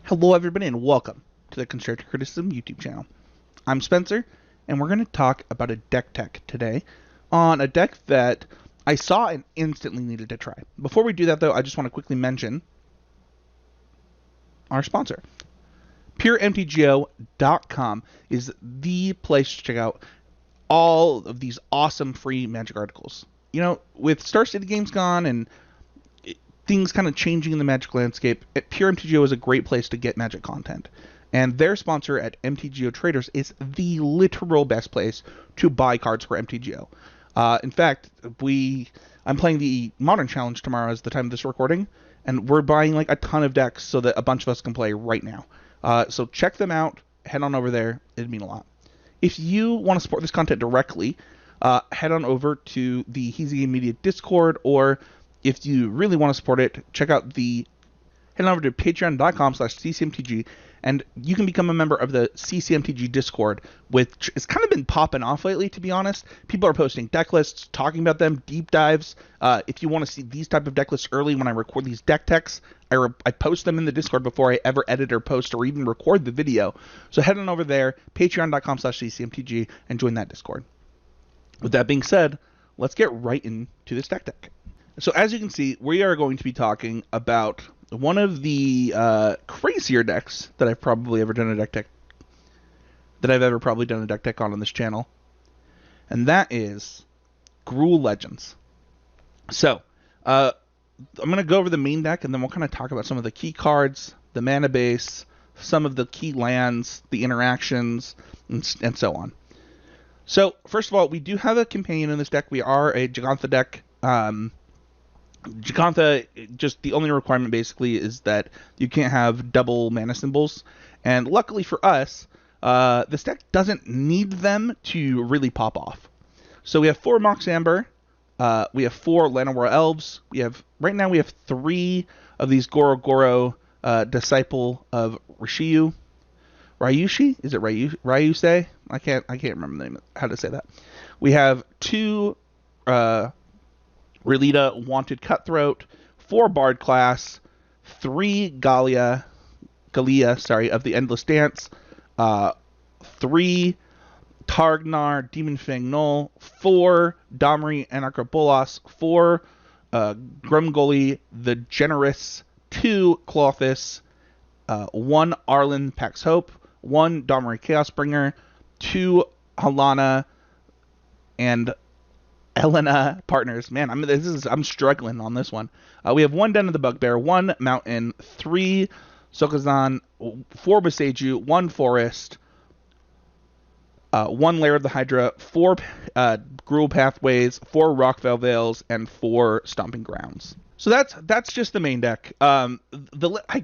Hello everybody and welcome to the Constructive Criticism YouTube channel. I'm Spencer and we're going to talk about a deck tech today on a deck that I saw and instantly needed to try. Before we do that though, I just want to quickly mention our sponsor. PureMTGO.com is the place to check out all of these awesome free Magic articles. You know, with Star City Games gone and things kind of changing in the Magic landscape, Pure MTGO is a great place to get Magic content. And their sponsor at MTGO Traders is the literal best place to buy cards for MTGO. In fact, I'm playing the Modern Challenge tomorrow as the time of this recording, and we're buying like a ton of decks so that a bunch of us can play right now. So check them out, head on over there, it'd mean a lot. If you want to support this content directly, head on over to the Heezy Game Media Discord, or if you really want to support it, head on over to patreon.com/ccmtg, and you can become a member of the CCMTG Discord, which has kind of been popping off lately, to be honest. People are posting deck lists, talking about them, deep dives. If you want to see these type of deck lists early when I record these deck techs, I post them in the Discord before I ever edit or post or even record the video. So head on over there, patreon.com/ccmtg, and join that Discord. With that being said, let's get right into this deck tech. So as you can see, we are going to be talking about one of the crazier decks that I've probably ever done a deck tech on this channel, and that is Gruul Legends. So I'm going to go over the main deck, and then we'll kind of talk about some of the key cards, the mana base, some of the key lands, the interactions, and so on. So first of all, we do have a companion in this deck. We are a Jegantha deck. Jegantha, just the only requirement basically is that you can't have double mana symbols, and luckily for us, this deck doesn't need them to really pop off. So we have 4 Mox Amber, we have 4 Llanowar Elves, right now we have 3 of these Goro Goro, Disciple of Ryushu. Ryushi? Is it Ryusei? I can't remember the name, how to say that. We have 2 Relita Wanted Cutthroat, 4 Bard class, 3 Gallia of the Endless Dance, 3 Targnar Demon Fang Null, 4 Domri Anarchobolas, 4 Grumgully the Generous, 2 Clothis, 1 Arlen Pax Hope, 1 Domri Chaosbringer, 2 Halana, and Elena partners. Man, I'm struggling on this one. We have 1 Den of the Bugbear, 1 Mountain, 3 Sokazan, 4 Boseiju, 1 Forest, 1 Lair of the Hydra, 4 Gruul Pathways, 4 Rockvale Vales, and 4 Stomping Grounds. So that's just the main deck. I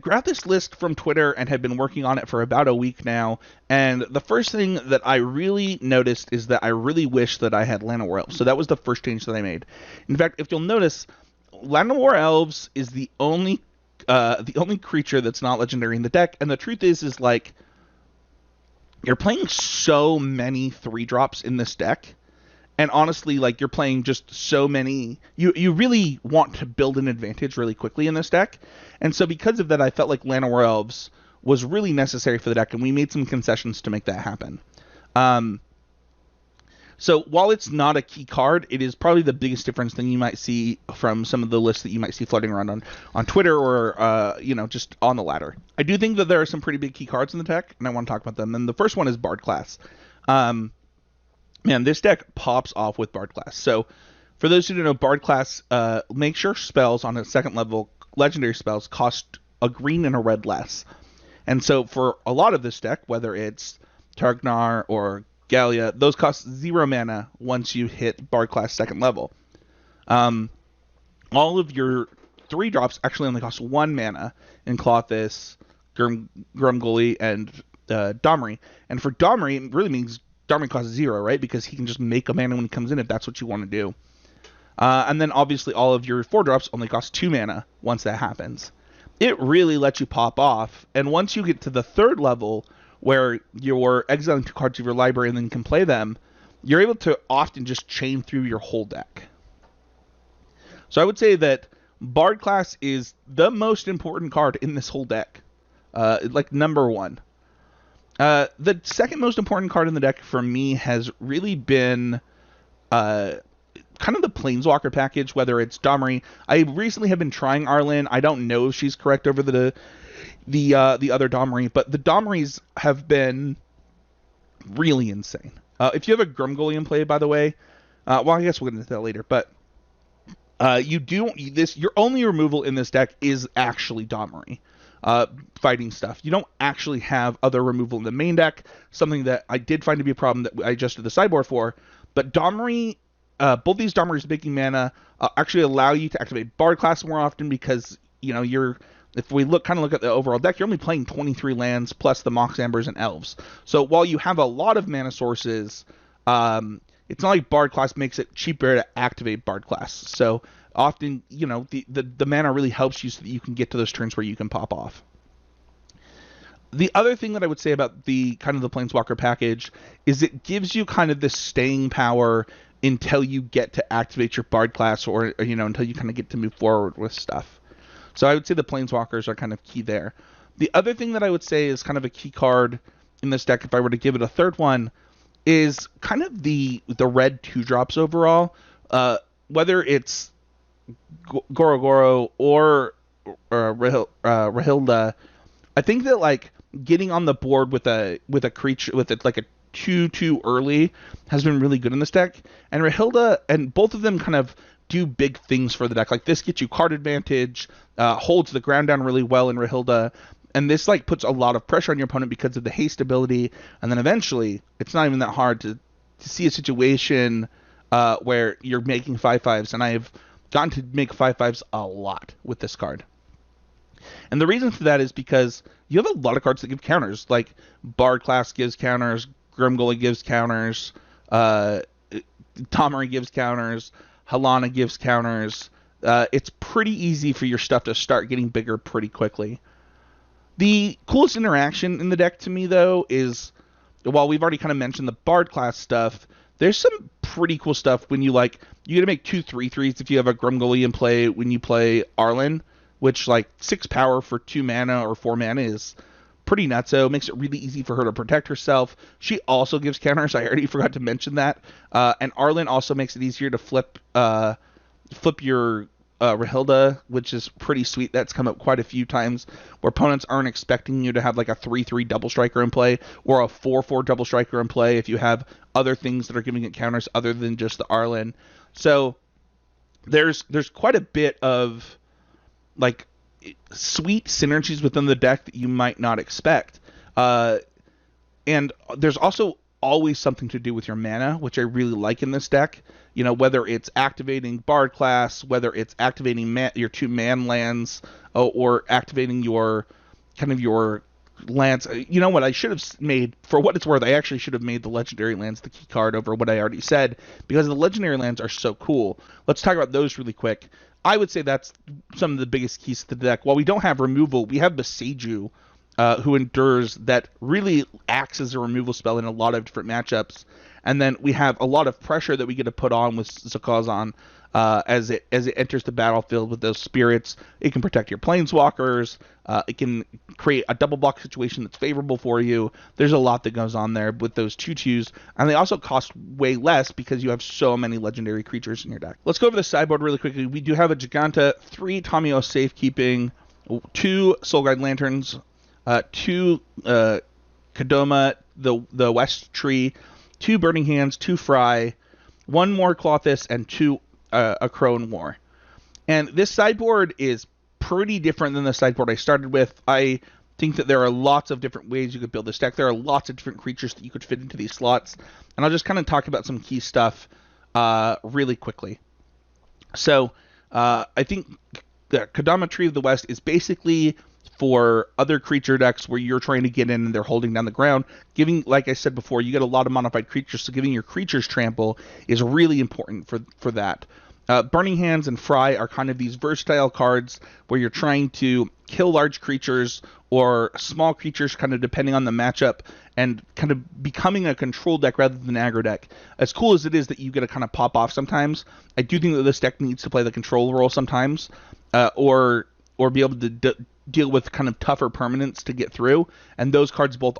grabbed this list from Twitter and have been working on it for about a week now, and the first thing that I really noticed is that I really wish that I had Llanowar Elves. So that was the first change that I made. In fact, if you'll notice, Llanowar Elves is the only creature that's not legendary in the deck, and the truth is like, you're playing so many 3-drops in this deck. And honestly, like, you're playing just so many, you really want to build an advantage really quickly in this deck. And so because of that, I felt like Llanowar Elves was really necessary for the deck, and we made some concessions to make that happen. So while it's not a key card, it is probably the biggest difference thing you might see from some of the lists that you might see floating around on Twitter or, just on the ladder. I do think that there are some pretty big key cards in the deck, and I want to talk about them. And the first one is Bard class. Man, this deck pops off with Bard class. So, for those who don't know, Bard class, make sure spells on a 2nd level, legendary spells, cost a green and a red less. And so, for a lot of this deck, whether it's Targnar or Gallia, those cost 0 mana once you hit Bard class 2nd level. All of your 3-drops actually only cost 1 mana in Clothis, Grumgully, and Domri. And for Domri, it really means Domri costs 0, right? Because he can just make a mana when he comes in if that's what you want to do. And then obviously all of your 4-drops only cost 2 mana once that happens. It really lets you pop off. And once you get to the 3rd level, where you're exiling 2 cards of your library and then can play them, you're able to often just chain through your whole deck. So I would say that Bard class is the most important card in this whole deck. like number one. The second most important card in the deck for me has really been uh, kind of the Planeswalker package, whether it's Domri. I recently have been trying Arlen. I don't know if she's correct over the other Domri, but the Domris have been really insane. If you have a Grumgully in play, by the way, well, I guess we'll get into that later, but you do this. Your only removal in this deck is actually Domri. Fighting stuff. You don't actually have other removal in the main deck, something that I did find to be a problem that I adjusted the sideboard for. But Domri, both these Domris making mana actually allow you to activate Bard class more often because, you know, if we look at the overall deck, you're only playing 23 lands plus the Mox Ambers and Elves. So while you have a lot of mana sources, it's not like Bard class makes it cheaper to activate Bard class. So often, you know, the mana really helps you so that you can get to those turns where you can pop off. The other thing that I would say about the Planeswalker package is it gives you kind of this staying power until you get to activate your Bard class or you know, until you kind of get to move forward with stuff. So I would say the Planeswalkers are kind of key there. The other thing that I would say is kind of a key card in this deck, if I were to give it a third one, is kind of the red 2-drops overall. Whether it's Gorogoro or Rahilda, I think that like getting on the board with a creature with it like a 2/2 early has been really good in this deck. And Rahilda, and both of them kind of do big things for the deck. Like this gets you card advantage, holds the ground down really well in Rahilda, and this like puts a lot of pressure on your opponent because of the haste ability. And then eventually, it's not even that hard to see a situation where you're making 5/5s, and I've gotten to make 5/5s a lot with this card. And the reason for that is because you have a lot of cards that give counters. Like Bard class gives counters, Grimgully gives counters, Tomari gives counters, Halana gives counters. It's pretty easy for your stuff to start getting bigger pretty quickly. The coolest interaction in the deck to me, though, is, while we've already kind of mentioned the Bard class stuff, there's some pretty cool stuff when you get to make 2 3/3s if you have a Grumgully in play when you play Arlen, which like 6 power for 2 mana or 4 mana is pretty nutso. Makes it really easy for her to protect herself. She also gives counters. I already forgot to mention that. And Arlen also makes it easier to flip your Rahilda, which is pretty sweet. That's come up quite a few times where opponents aren't expecting you to have like a 3/3 double striker in play or a 4/4 double striker in play if you have other things that are giving it counters other than just the Arlen. So there's quite a bit of like sweet synergies within the deck that you might not expect. And there's also always something to do with your mana, which I really like in this deck. You know, whether it's activating Bard class, whether it's activating your 2 man lands, or activating your lands. You know what? I should have made, for what it's worth, I actually should have made the legendary lands the key card over what I already said, because the legendary lands are so cool. Let's talk about those really quick. I would say that's some of the biggest keys to the deck. While we don't have removal, we have Beseiju, who endures, that really acts as a removal spell in a lot of different matchups. And then we have a lot of pressure that we get to put on with Zakazan as it enters the battlefield with those spirits. It can protect your planeswalkers. It can create a double block situation that's favorable for you. There's a lot that goes on there with those 2/2s, and they also cost way less because you have so many legendary creatures in your deck. Let's go over the sideboard really quickly. We do have a Giganta, 3 Tamiyo Safekeeping, 2 Soulguide Lanterns, 2 Kadoma, the West Tree, 2 Burning Hands, 2 Fry, 1 more Clothis, and 2 a Crone War. And this sideboard is pretty different than the sideboard I started with. I think that there are lots of different ways you could build this deck. There are lots of different creatures that you could fit into these slots. And I'll just kind of talk about some key stuff really quickly. So I think the Kadama Tree of the West is basically for other creature decks where you're trying to get in and they're holding down the ground. Giving, like I said before, you get a lot of modified creatures, so giving your creatures trample is really important for that. Burning Hands and Fry are kind of these versatile cards where you're trying to kill large creatures or small creatures, kind of depending on the matchup, and kind of becoming a control deck rather than an aggro deck. As cool as it is that you get to kind of pop off sometimes, I do think that this deck needs to play the control role sometimes, or be able to deal with kind of tougher permanents to get through, and those cards both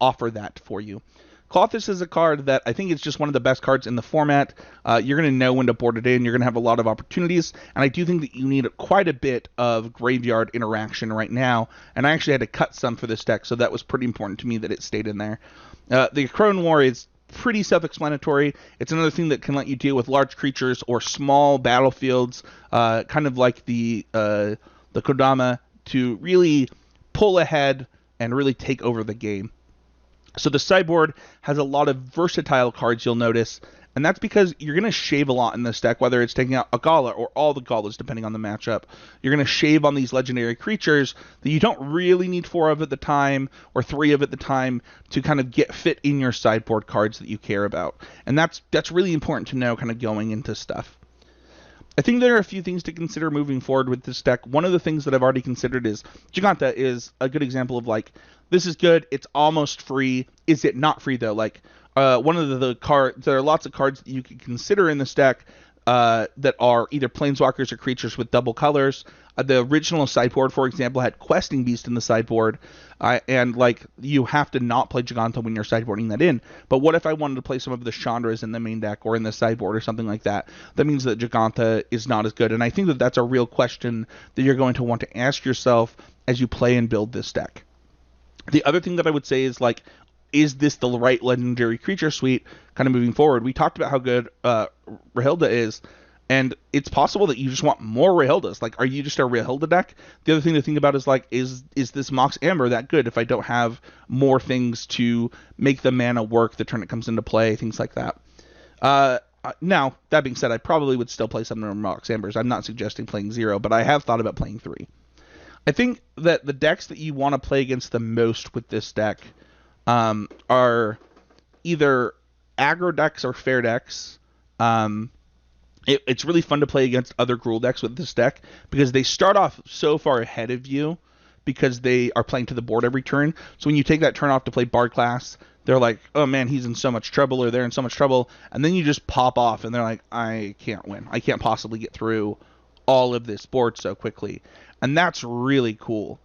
offer that for you. Klothys is a card that I think is just one of the best cards in the format. You're going to know when to board it in. You're going to have a lot of opportunities, and I do think that you need quite a bit of graveyard interaction right now, and I actually had to cut some for this deck, so that was pretty important to me that it stayed in there. The Crone War is pretty self-explanatory. It's another thing that can let you deal with large creatures or small battlefields, kind of like the Kodama, to really pull ahead and really take over the game. So the sideboard has a lot of versatile cards, you'll notice, and that's because you're going to shave a lot in this deck, whether it's taking out a Gala or all the Galas, depending on the matchup. You're going to shave on these legendary creatures that you don't really need 4 of at the time, or 3 of at the time, to kind of get fit in your sideboard cards that you care about. And that's really important to know kind of going into stuff. I think there are a few things to consider moving forward with this deck. One of the things that I've already considered is Giganta is a good example of, like, this is good, it's almost free. Is it not free, though? Like, one of the cards, there are lots of cards that you can consider in this deck that are either planeswalkers or creatures with double colors. The original sideboard, for example, had Questing Beast in the sideboard, and like you have to not play Giganta when you're sideboarding that in. But what if I wanted to play some of the Chandras in the main deck or in the sideboard or something like that? That means that Giganta is not as good, and I think that that's a real question that you're going to want to ask yourself as you play and build this deck. The other thing that I would say is, like, is this the right legendary creature suite kind of moving forward? We talked about how good Rahilda is, and it's possible that you just want more Rahildas. Like, are you just a Rahilda deck? The other thing to think about is, like, is this Mox Amber that good if I don't have more things to make the mana work the turn it comes into play, things like that. Now, that being said, I probably would still play some of Mox Ambers. I'm not suggesting playing 0, but I have thought about playing 3. I think that the decks that you want to play against the most with this deck are either aggro decks or fair decks. It's really fun to play against other Gruul decks with this deck because they start off so far ahead of you because they are playing to the board every turn. So when you take that turn off to play Bard class, they're like, oh man, he's in so much trouble, or they're in so much trouble. And then you just pop off and they're like, I can't win. I can't possibly get through all of this board so quickly. And that's really cool.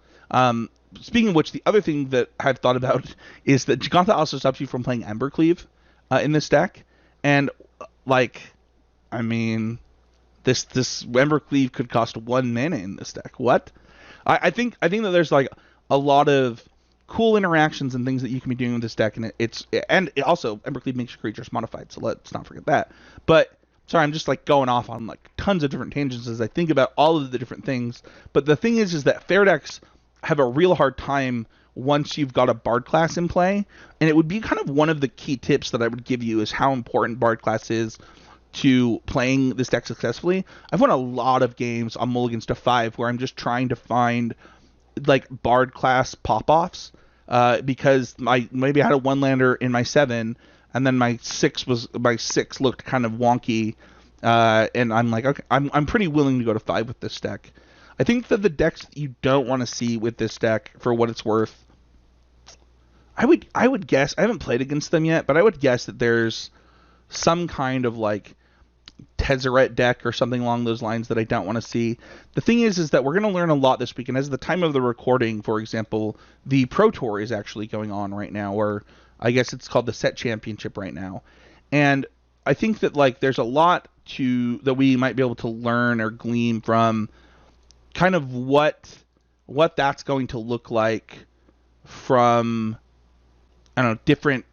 Speaking of which, the other thing that I've thought about is that Giganta also stops you from playing Embercleave in this deck. And, like, I mean, this Embercleave could cost 1 mana in this deck. What? I think that there's, like, a lot of cool interactions and things that you can be doing with this deck, and it also, Embercleave makes your creatures modified, so let's not forget that. But sorry, I'm just like going off on like tons of different tangents as I think about all of the different things. But the thing is that fair decks have a real hard time once you've got a Bard class in play. And it would be kind of one of the key tips that I would give you is how important Bard class is to playing this deck successfully. I've won a lot of games on mulligans to 5 where I'm just trying to find like Bard class pop-offs because maybe I had a 1-lander in my 7 and then my 6 looked kind of wonky, and I'm like, okay, I'm pretty willing to go to 5 with this deck. I think that the decks that you don't want to see with this deck, for what it's worth, I would guess, I haven't played against them yet, but I would guess that there's some kind of like Tezzeret deck or something along those lines that I don't want to see. The thing is that we're going to learn a lot this week, and as the time of the recording, for example, the Pro Tour is actually going on right now, or I guess it's called the Set Championship right now. And I think that like there's a lot that we might be able to learn or glean from kind of what that's going to look like from, I don't know, different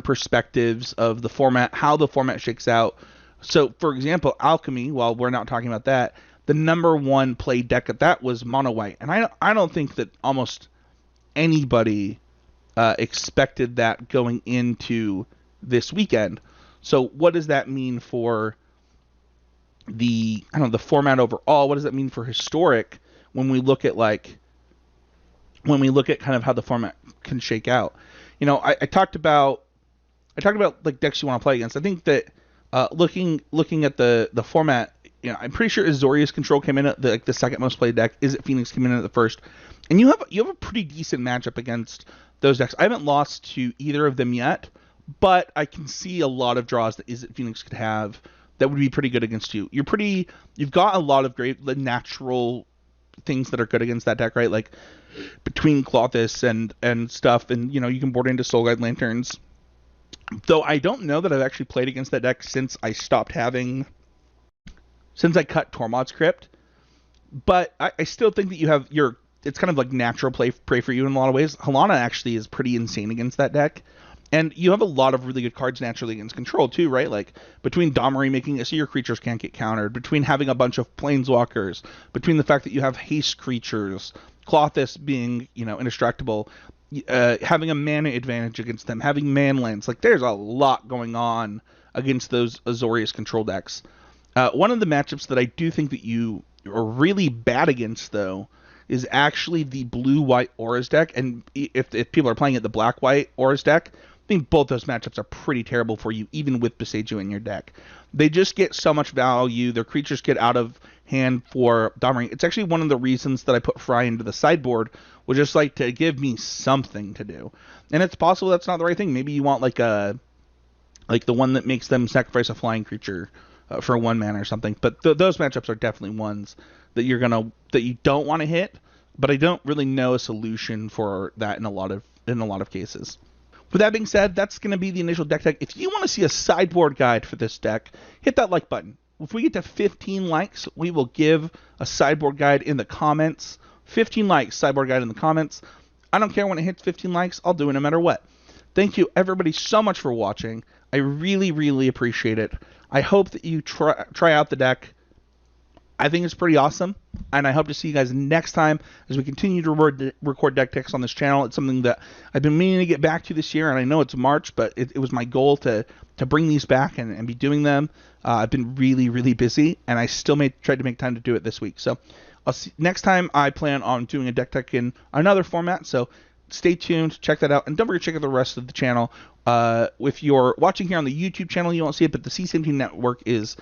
perspectives of the format, how the format shakes out. So, for example, Alchemy, while we're not talking about that, the number 1 play deck at that was Mono White. And I don't think that almost anybody expected that going into this weekend. So what does that mean for the format overall? What does that mean for Historic when we look at kind of how the format can shake out? You know, I talked about like decks you want to play against. I think that looking at the format, you know, I'm pretty sure Azorius Control came in at the second most played deck. Is it Phoenix came in at the first? And you have a pretty decent matchup against those decks. I haven't lost to either of them yet, but I can see a lot of draws that Is it Phoenix could have that would be pretty good against you. You've got a lot of great natural things that are good against that deck, right? Like between Clothis and stuff, and you can board into Soul Guide Lanterns. Though I don't know that I've actually played against that deck since I cut Tormod's Crypt. But I still think that you have it's kind of like natural prey for you in a lot of ways. Halana actually is pretty insane against that deck. And you have a lot of really good cards naturally against control too, right? Like between Domri making it so your creatures can't get countered, between having a bunch of planeswalkers, between the fact that you have haste creatures, Clothis being, indestructible, having a mana advantage against them, having manlands. Like there's a lot going on against those Azorius control decks. One of the matchups that I do think that you are really bad against, though, is actually the blue-white Auras deck. And if people are playing it, the black-white Auras deck, I think both those matchups are pretty terrible for you, even with Boseiju in your deck. They just get so much value. Their creatures get out of hand for Domri. It's actually one of the reasons that I put Fry into the sideboard, was just like to give me something to do. And it's possible that's not the right thing. Maybe you want like the one that makes them sacrifice a flying creature for 1 mana or something. But those matchups are definitely ones that you don't want to hit. But I don't really know a solution for that in a lot of cases. With that being said, that's going to be the initial deck tech. If you want to see a sideboard guide for this deck, hit that like button. If we get to 15 likes, we will give a sideboard guide in the comments. 15 likes, sideboard guide in the comments. I don't care when it hits 15 likes. I'll do it no matter what. Thank you, everybody, so much for watching. I really, really appreciate it. I hope that you try out the deck. I think it's pretty awesome, and I hope to see you guys next time as we continue to record deck techs on this channel. It's something that I've been meaning to get back to this year, and I know it's March, but it was my goal to bring these back and be doing them. I've been really, really busy, and I still tried to make time to do it this week. So I'll see next time. I plan on doing a deck tech in another format, so stay tuned, check that out, and don't forget to check out the rest of the channel. If you're watching here on the YouTube channel, you won't see it, but the C17 network is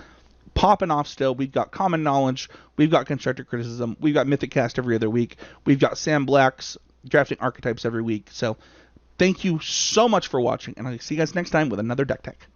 popping off still. We've got Common Knowledge, we've got Constructive Criticism, we've got Mythic Cast every other week, we've got Sam Black's Drafting Archetypes every week. So thank you so much for watching, and I'll see you guys next time with another deck tech.